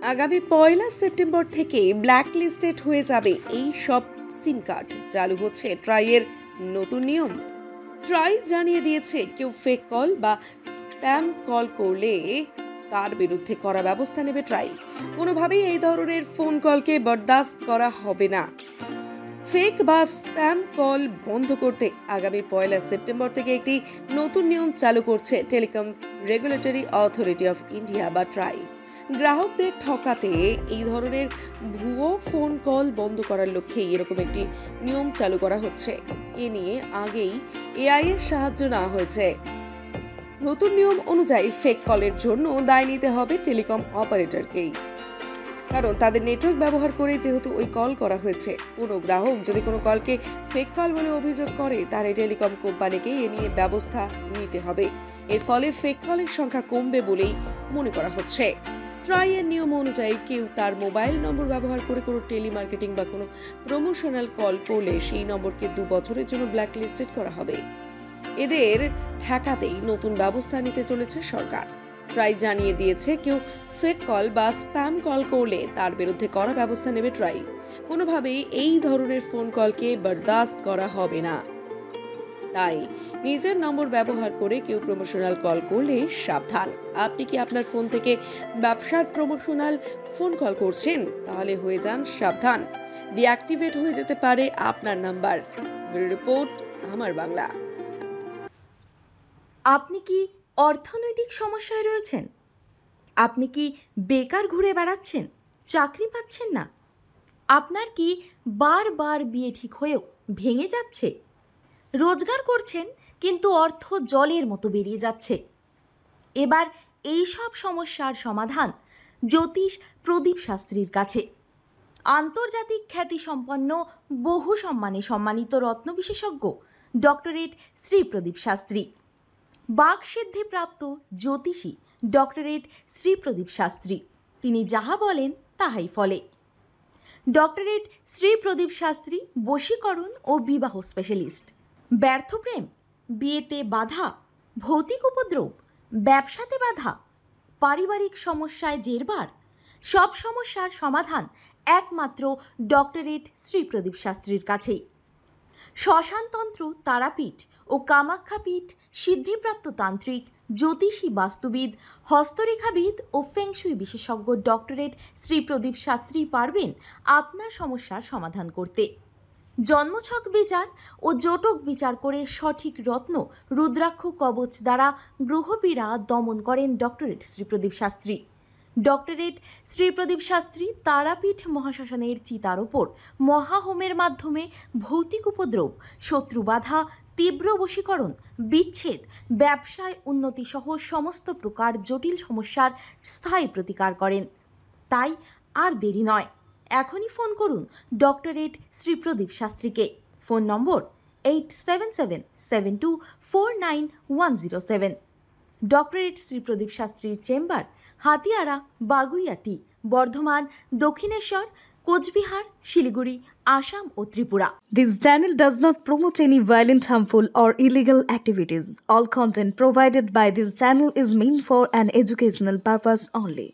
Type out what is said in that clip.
আগামী 1 সেপ্টেম্বর থেকে black listed হয়ে যাবে এই সব সিম কার্ড। চালু হচ্ছে ট্রাইয়ের নতুন নিয়ম। ট্রাই জানিয়ে দিয়েছে কেউ ফেক কল বা স্প্যাম কল করলে তার বিরুদ্ধে কড়া ব্যবস্থা নেবে ট্রাই। কোনোভাবেই এই ধরনের ফোন কলকে বরদাস্ত করা হবে না। ফেক বা স্প্যাম কল বন্ধ করতে আগামী 1 সেপ্টেম্বর থেকে একটি নতুন নিয়ম চালু করছে telecom regulatory authority of India বা ট্রাই। গ্রাহকদের ঠকাতে এই ধরনের ভুয়ো ফোন কল বন্ধ করার লক্ষ্যে এরকম একটি নিয়ম চালু করা হচ্ছে। এ নিয়ে আগেই এআই এর সাহায্য নেওয়া হয়েছে। নতুন নিয়ম অনুযায়ী ফেক কলের জন্য দায় নিতে হবে টেলিকম অপারেটরকেই, কারণ তাদের নেটওয়ার্ক ব্যবহার করে যেহেতু ওই কল করা হয়েছে। কোনো গ্রাহক যদি কোনো কলকে ফেক কল বলে অভিযোগ করে তাহলে টেলিকম কোম্পানিকে এ নিয়ে ব্যবস্থা নিতে হবে। এর ফলে ফেক কলের সংখ্যা কমবে বলেই মনে করা হচ্ছে। ট্রাইয়ের নিয়ম অনুযায়ী কেউ তার মোবাইল নম্বর ব্যবহার করে কোনো টেলিমার্কেটিং বা কোনো প্রমোশনাল কল করলে সেই নম্বরকে 2 বছরের জন্য ব্ল্যাক লিস্টেড করা হবে। এদের ঠেকাতেই নতুন ব্যবস্থা নিতে চলেছে সরকার। ট্রাই জানিয়ে দিয়েছে কেউ ফেক কল বা স্প্যাম কল করলে তার বিরুদ্ধে কড়া ব্যবস্থা নেবে ট্রাই। কোনোভাবেই এই ধরনের ফোন কলকে বরদাস্ত করা হবে না। তাই নিজের নম্বর ব্যবহার করে কেউ প্রমোশনাল কল করলে সাবধান। আপনি কি আপনার ফোন থেকে ব্যবসার প্রমোশনাল ফোন কল করছেন? তাহলে হয়ে যান সাবধান। ডিঅ্যাক্টিভেট হয়ে যেতে পারে আপনার নাম্বার। রিপোর্ট আমার বাংলা। আপনি কি অর্থনৈতিক সমস্যায় রয়েছেন? আপনি কি বেকার ঘুরে বেড়াচ্ছেন, চাকরি পাচ্ছেন না? আপনার কি বারবার বিয়ে ঠিক হয়েও ভেঙে যাচ্ছে? রোজগার করছেন কিন্তু অর্থ জলের মতো বেরিয়ে যাচ্ছে। এবার এই সব সমস্যার সমাধান জ্যোতিষ প্রদীপ শাস্ত্রীর কাছে। আন্তর্জাতিক খ্যাতিসম্পন্ন বহু সম্মানে সম্মানিত রত্ন বিশেষজ্ঞ ডক্টরেট শ্রী প্রদীপ শাস্ত্রী, বাকসিদ্ধিপ্রাপ্ত জ্যোতিষী ডক্টরেট শ্রী প্রদীপ শাস্ত্রী। তিনি যাহা বলেন তাহাই ফলে। ডক্টরেট শ্রী প্রদীপ শাস্ত্রী বশীকরণ ও বিবাহ স্পেশালিস্ট। ব্যর্থ প্রেম, বিয়েতে বাধা, ভৌতিক উপদ্রব, ব্যবসাতে বাধা, পারিবারিক সমস্যায় জেরবার, সব সমস্যার সমাধান একমাত্র ডক্টরেট শ্রী প্রদীপ শাস্ত্রীর কাছেই। শ্মশানতন্ত্র, তারাপীঠ ও কামাখ্যাপীঠ, সিদ্ধিপ্রাপ্ত তান্ত্রিক, জ্যোতিষী, বাস্তুবিদ, হস্তরেখাবিদ ও ফেংশুই বিশেষজ্ঞ ডক্টরেট শ্রী প্রদীপ শাস্ত্রী পারবেন আপনার সমস্যার সমাধান করতে। জন্মছক বিচার ও জটক বিচার করে সঠিক রত্ন রুদ্রাক্ষ কবচ দ্বারা গ্রহপীড়া দমন করেন ডক্টরেট শ্রী প্রদীপ শাস্ত্রী। ডক্টরেট শ্রী প্রদীপ শাস্ত্রী তারাপীঠ মহাশ্মশানের চিতার ওপর মহাহোমের মাধ্যমে ভৌতিক উপদ্রব, শত্রু বাধা, তীব্র বশীকরণ, বিচ্ছেদ, ব্যবসায় উন্নতি সহ সমস্ত প্রকার জটিল সমস্যার স্থায়ী প্রতিকার করেন। তাই আর দেরি নয়, এখনই ফোন করুন ডক্টরেট শ্রী প্রদীপ শাস্ত্রীকে। Phone number 8777249107। Doctorate Shri Pradeep শাস্ত্রীর চেম্বার হাতিয়ারা, বাগুইয়াটি, বর্ধমান, দক্ষিণেশ্বর, কোচবিহার, শিলিগুড়ি, আসাম ও Tripura. This channel does not promote any violent, harmful or illegal activities. All content provided by this channel is meant for an educational purpose only.